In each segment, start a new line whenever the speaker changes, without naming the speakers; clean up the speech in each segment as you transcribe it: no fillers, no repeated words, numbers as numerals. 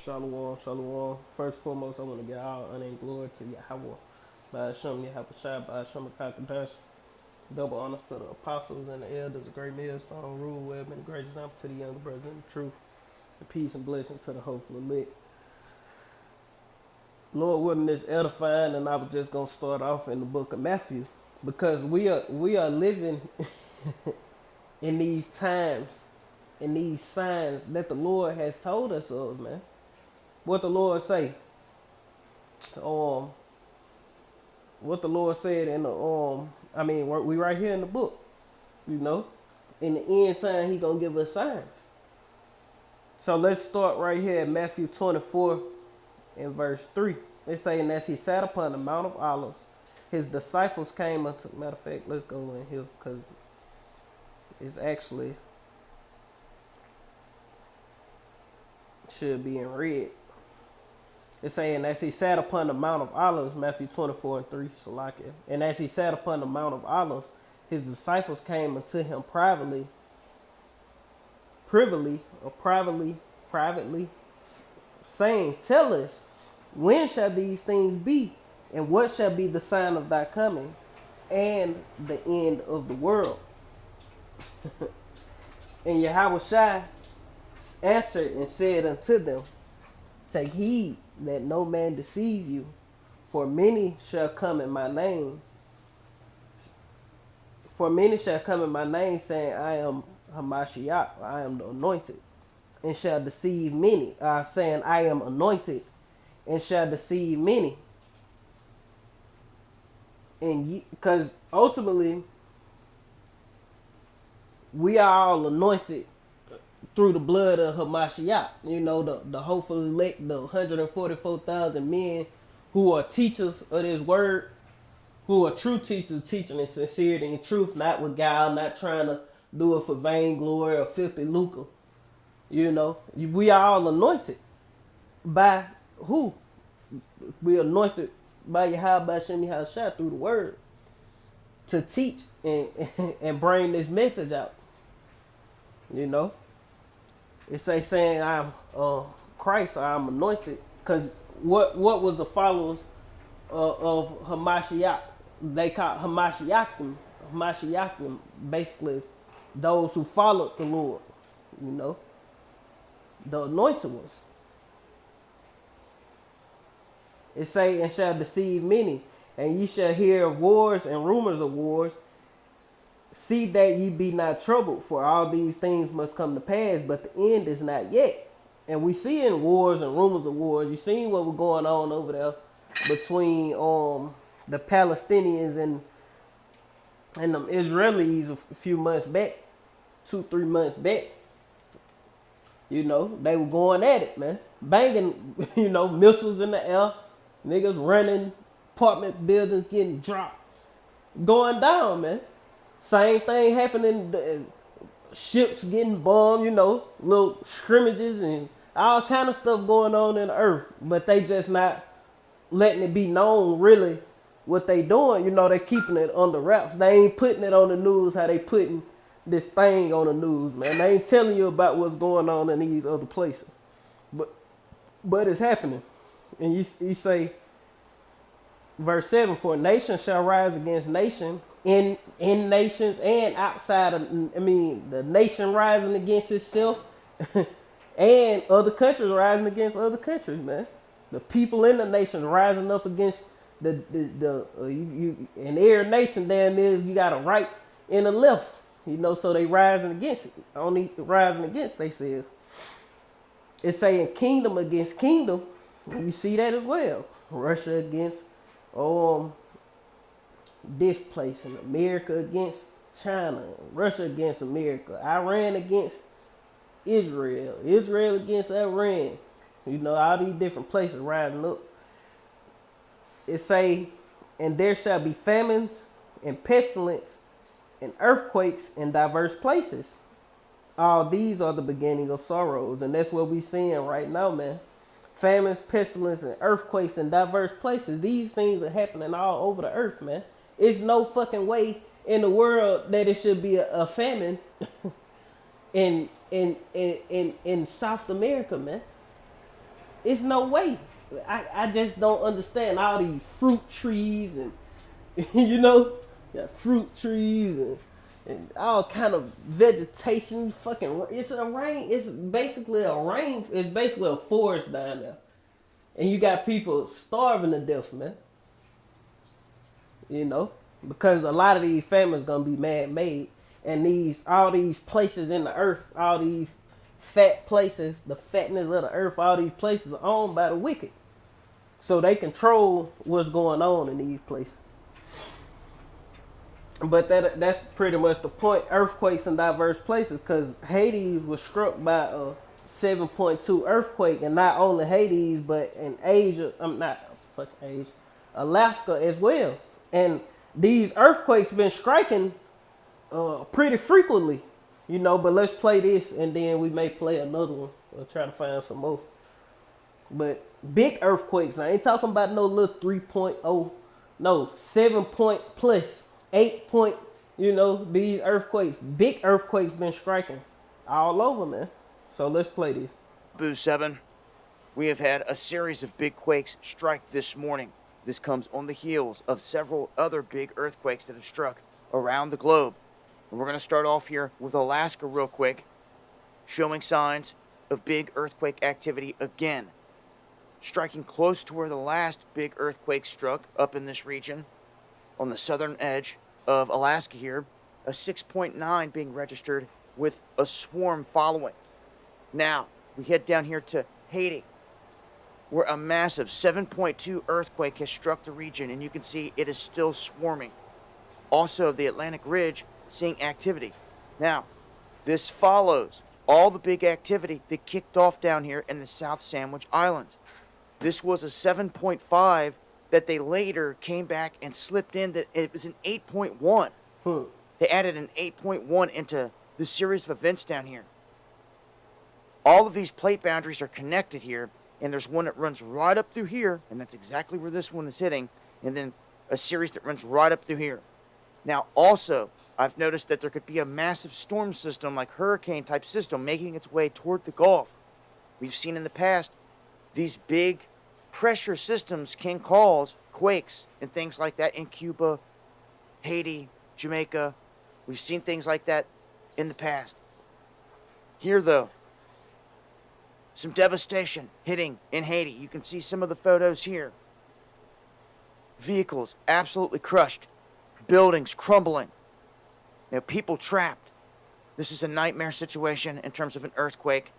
Shalom, shalom. First and foremost, I want to give all honor and glory to Yahweh. By Hashem, Yahweh Shai, by Hashem, Kakadash. Double honors to the apostles and the elders, a great millstone, rule web, and a great example to the younger brothers in the truth. And peace and blessing to the hopeful elect. Lord willing, this edifying, and I was just gonna start off in the book of Matthew because we are living in these times, in these signs that the Lord has told us of, man. What the Lord say? Um, what the Lord said in the we right here in the book, you know. In the end time, He gonna give us signs. So let's start right here at Matthew 24 and verse 3. It's saying, as He sat upon the Mount of Olives, His disciples came unto. Matter of fact, let's go in here because it's actually should be in red. It's saying, as He sat upon the Mount of Olives, Matthew 24 and 3, Salakia. And as He sat upon the Mount of Olives, His disciples came unto Him privately, saying, tell us, when shall these things be? And what shall be the sign of thy coming and the end of the world? And Yahweh Shai answered and said unto them, take heed that no man deceive you, for many shall come in my name. For many shall come in my name, saying, I am Hamashiach, I am the anointed, and shall deceive many. Saying, I am anointed, and shall deceive many. And because ultimately, we are all anointed through the blood of Hamashiach, you know, the hopeful elect, the 144,000 men who are teachers of this word, who are true teachers, teaching in sincerity and truth, not with guile, not trying to do it for vainglory or filthy lucre. You know, we are all anointed by who? We are anointed by Yahweh Shem Yahweh through the word to teach and bring this message out. You know. It's saying I'm Christ, or I'm anointed. Because what was the followers of Hamashiach? They call Hamashiachim, basically those who followed the Lord, you know, the anointed ones. It say, and shall deceive many, and ye shall hear of wars and rumors of wars. See that ye be not troubled, for all these things must come to pass, but the end is not yet. And we see in wars and rumors of wars, you seen what was going on over there between the Palestinians and them Israelis a few months back, 2-3 months back. You know, they were going at it, man. Banging, you know, missiles in the air, niggas running, apartment buildings getting dropped, going down, man. Same thing happening, ships getting bombed, you know, little scrimmages and all kind of stuff going on in the earth. But they just not letting it be known really what they doing. You know, they keeping it under wraps. They ain't putting it on the news how they putting this thing on the news, man. They ain't telling you about what's going on in these other places. But it's happening. And you say, verse 7, for nation shall rise against nation, in nations and outside of, the nation rising against itself and other countries rising against other countries, man. The people in the nation rising up against in every nation there is, you got a right and a left, you know, so they rising against it. Only rising against they say. It's saying kingdom against kingdom. You see that as well. Russia against this place, and America against China, Russia against America, Iran against Israel, Israel against Iran. You know, all these different places rising up. It say, and there shall be famines and pestilence and earthquakes in diverse places. All these are the beginning of sorrows. And that's what we seeing right now, man. Famines, pestilence, and earthquakes in diverse places. These things are happening all over the earth, man. It's no fucking way in the world that it should be a famine in South America, man. It's no way. I just don't understand all these fruit trees and you know, got fruit trees and all kind of vegetation. Fucking, it's a rain. It's basically a rain. It's basically a forest down there, and you got people starving to death, man. You know, because a lot of these famines gonna be man-made, and all these places in the earth, all these fat places, the fatness of the earth, all these places are owned by the wicked, so they control what's going on in these places. But that's pretty much the point. Earthquakes in diverse places, because Haiti was struck by a 7.2 earthquake, and not only Haiti, but in Asia. I'm not fucking Asia, Alaska as well. And these earthquakes been striking pretty frequently, you know. But let's play this, and then we may play another one. We'll try to find some more. But big earthquakes. I ain't talking about no little 3.0. No, 7 point plus. 8 point, you know, these earthquakes, big earthquakes been striking all over, man. So let's play this.
Boo 7, we have had a series of big quakes strike this morning. This comes on the heels of several other big earthquakes that have struck around the globe. And we're going to start off here with Alaska real quick, showing signs of big earthquake activity again. Striking close to where the last big earthquake struck up in this region. On the southern edge of Alaska here, a 6.9 being registered with a swarm following. Now, we head down here to Haiti, where a massive 7.2 earthquake has struck the region, and you can see it is still swarming. Also, the Atlantic Ridge seeing activity. Now, this follows all the big activity that kicked off down here in the South Sandwich Islands. This was a 7.5 that they later came back and slipped in that it was an 8.1. They added an 8.1 into the series of events down here. All of these plate boundaries are connected here, and there's one that runs right up through here, and that's exactly where this one is hitting, and then a series that runs right up through here. Now, also, I've noticed that there could be a massive storm system, like hurricane-type system, making its way toward the Gulf. We've seen in the past these big pressure systems can cause quakes and things like that in Cuba, Haiti, Jamaica. We've seen things like that in the past. Here, though, some devastation hitting in Haiti. You can see some of the photos here. Vehicles absolutely crushed. Buildings crumbling. You know, people trapped. This is a nightmare situation in terms of an earthquake.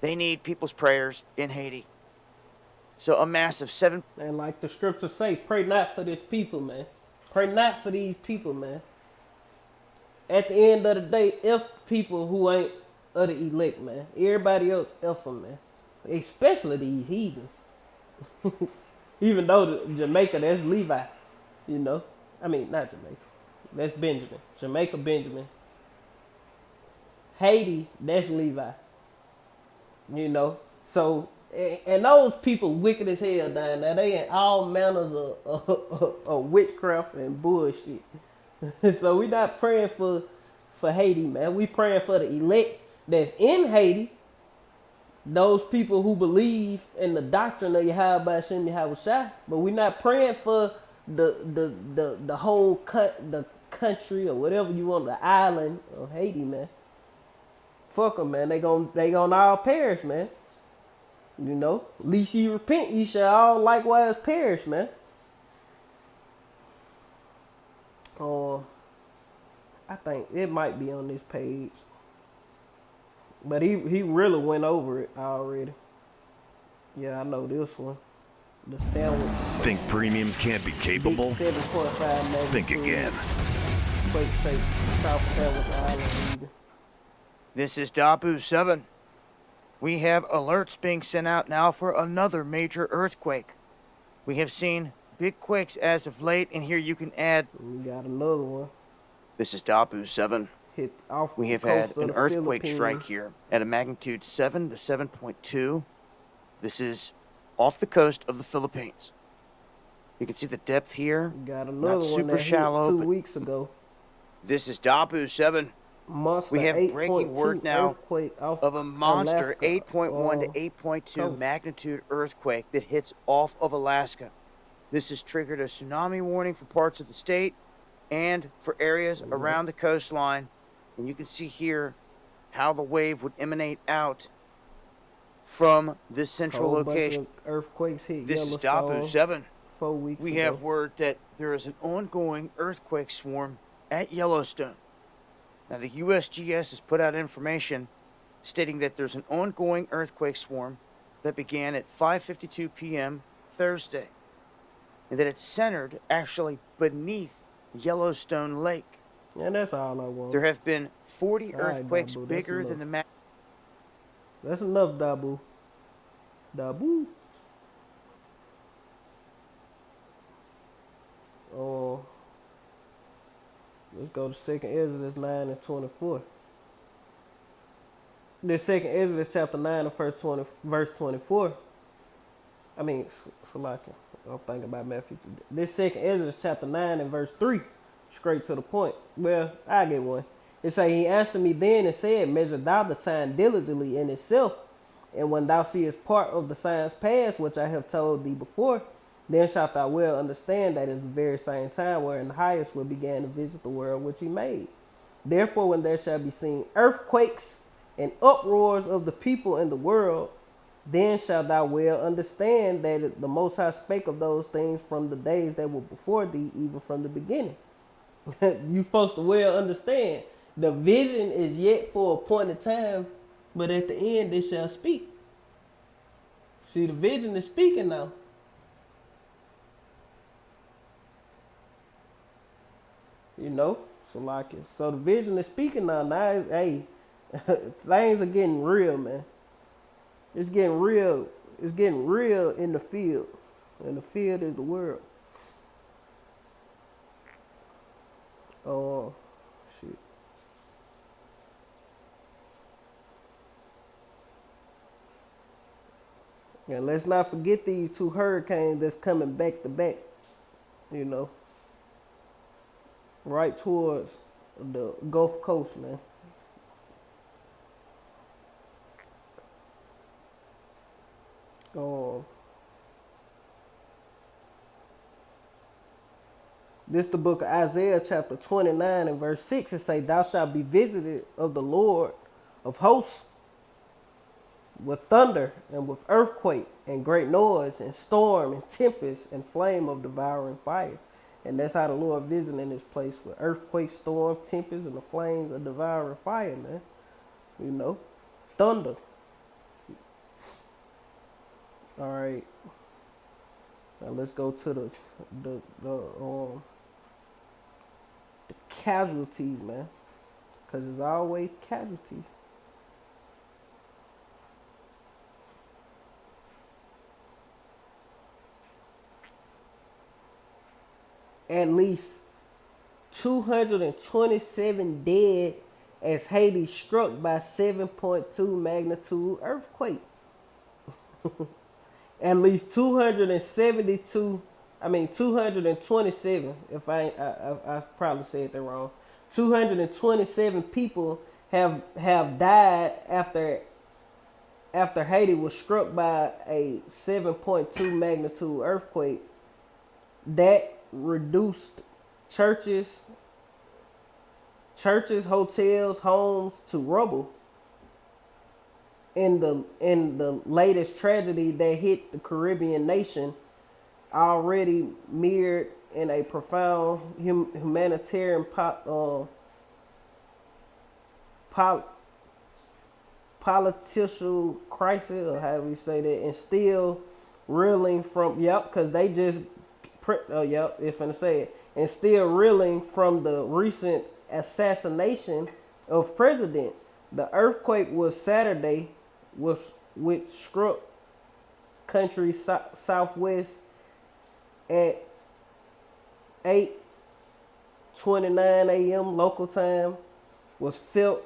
They need people's prayers in Haiti. So a massive 7.
And like the scriptures say, pray not for this people, man. Pray not for these people, man. At the end of the day, F people who ain't of the elect, man. Everybody else F them, man. Especially these heathens. Even though Jamaica, that's Levi, you know. I mean, not Jamaica. That's Benjamin. Jamaica, Benjamin. Haiti, that's Levi. You know, so... And those people wicked as hell down there. They in all manners of witchcraft and bullshit. So we not praying for Haiti, man. We praying for the elect that's in Haiti. Those people who believe in the doctrine of Yahweh Shem Yahushua. But we not praying for the whole the country or whatever you want, the island of Haiti, man. Fuck them, man. They gon' all perish, man. You know, least ye repent, ye shall all likewise perish, man. I think it might be on this page. But he really went over it already. Yeah, I know this one. The sandwich.
Think premium can't be capable?
7.5
Think again.
Quake South Sandwich Island.
This is Dabu 7. We have alerts being sent out now for another major earthquake. We have seen big quakes as of late, and here you can add...
We got another one.
This is Dabu 7.
Hit off
we have had an earthquake strike here at a magnitude 7 to 7.2. This is off the coast of the Philippines. You can see the depth here.
Got another
not super
one that
shallow,
hit 2 weeks ago.
This is Dabu 7.
Monster
We have breaking word
8.2
now
earthquake off
of a monster
Alaska
8.1 to 8.2
coast.
magnitude earthquake that hits off of Alaska. This has triggered a tsunami warning for parts of the state and for areas around the coastline. And you can see here how the wave would emanate out from this central
Whole bunch
location.
of earthquakes hit
This is Dapu
Yellowstone
7.
4 weeks
We
ago.
have word that there is an ongoing earthquake swarm at Yellowstone. Now, the USGS has put out information stating that there's an ongoing earthquake swarm that began at 5:52 p.m. Thursday, and that it's centered actually beneath Yellowstone Lake.
And that's all I want.
There have been 40
All right,
earthquakes
Dabu, that's
bigger
enough.
than the
That's enough, Dabu. Dabu. Oh, let's go to 2nd Exodus 9 and 24. This 2nd Exodus chapter 9 and verse 24. I mean, Salakia. I'm thinking about Matthew. This 2nd Exodus chapter 9 and verse 3. Straight to the point. Well, I get one. It say, he answered me then and said, measure thou the time diligently in itself. And when thou seest part of the signs past, which I have told thee before, then shalt thou well understand that is the very same time wherein the highest will begin to visit the world which he made. Therefore, when there shall be seen earthquakes and uproars of the people in the world, then shalt thou well understand that the Most High spake of those things from the days that were before thee, even from the beginning. You supposed to well understand. The vision is yet for a point of time, but at the end it shall speak. See, the vision is speaking now. You know, so the vision is speaking now. Now, hey, things are getting real, man. It's getting real. It's getting real in the field. And the field is the world. Oh, shit. And let's not forget these 2 hurricanes that's coming back to back. You know, right towards the Gulf Coast, man. This the book of Isaiah chapter 29 and verse 6. It say, thou shalt be visited of the Lord of hosts with thunder and with earthquake and great noise and storm and tempest and flame of devouring fire. And that's how the Lord visiting this place with earthquake, storm, tempest, and the flames of devouring fire, man. You know, thunder. All right. Now let's go to the casualties, man, because there's always casualties. At least 227 dead as Haiti struck by 7.2 magnitude earthquake. At least 227, if I probably said that wrong. 227 people have died after Haiti was struck by a 7.2 magnitude earthquake. That reduced churches, hotels, homes to rubble. In the latest tragedy that hit the Caribbean nation, already mirrored in a profound humanitarian political crisis, or however you say that, and still reeling from because they just it's finna say it, and still reeling from the recent assassination of president. The earthquake was Saturday, which struck country southwest at 8:29 a.m. local time, was felt.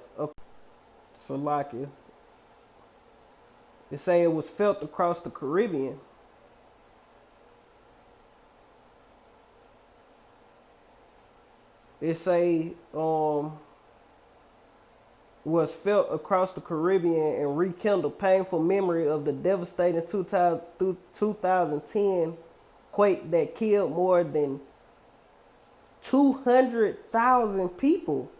Salakia. They say it was felt across the Caribbean. It say was felt across the Caribbean and rekindled painful memory of the devastating 2010 quake that killed more than 200,000 people.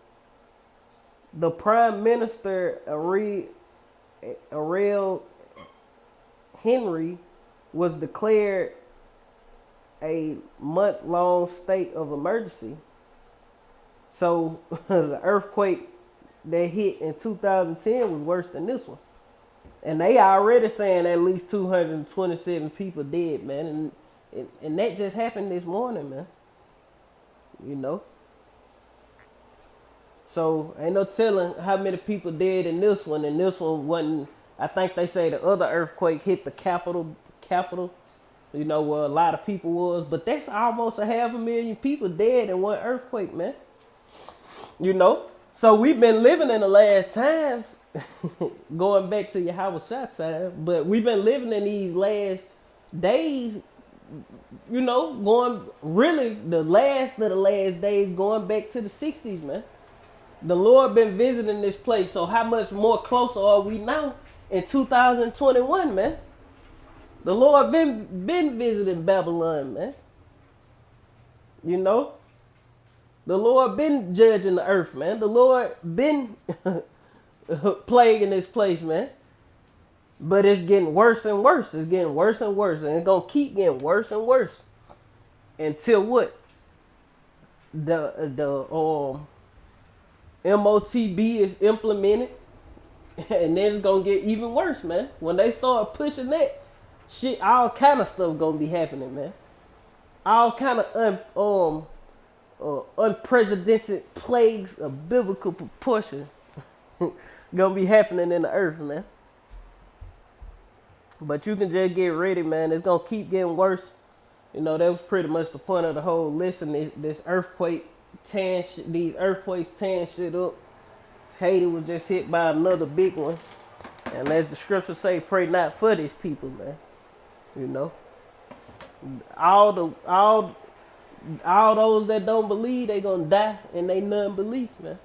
The Prime Minister, Ariel Henry, was declared a month-long state of emergency. So the earthquake that hit in 2010 was worse than this one. And they already saying at least 227 people dead, man. And that just happened this morning, man. You know? So ain't no telling how many people dead in this one. And this one wasn't, I think they say the other earthquake hit the capital, you know, where a lot of people was. But that's almost 500,000 people dead in one earthquake, man. You know? So we've been living in the last times, going back to your Howard Shot time, but we've been living in these last days, you know, going really the last of the last days, going back to the 60s, man. The Lord been visiting this place, so how much more closer are we now in 2021, man? The Lord been visiting Babylon, man. You know? The Lord been judging the earth, man. The Lord been plaguing this place, man. But it's getting worse and worse. It's getting worse and worse. And it's going to keep getting worse and worse. Until what? The MOTB is implemented. And then it's going to get even worse, man. When they start pushing that, shit, all kind of stuff going to be happening, man. All kind of unprecedented plagues of biblical proportion gonna be happening in the earth, man. But you can just get ready, man. It's gonna keep getting worse. You know, that was pretty much the point of the whole listen. This earthquake these earthquakes tearing shit up. Haiti was just hit by another big one. And as the scriptures say, pray not for these people, man. You know, all those that don't believe, they gonna die in their non-belief, man.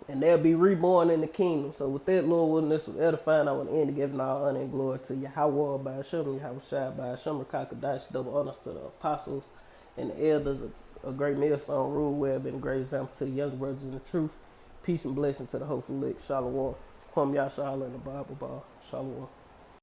And they'll be reborn in the kingdom. So with that, Lord, when this was edifying, I want to end to giving all honor and glory to Yahweh by Hashem, Yahweh Shai by Hashem, Kakadash, double honors to the apostles and the elders of Great Millstone Rule, where have been a great example to the young brothers in the truth. Peace and blessing to the hopeful lick. Shalom. Kwam Yashala in the Bible bar. Shalom.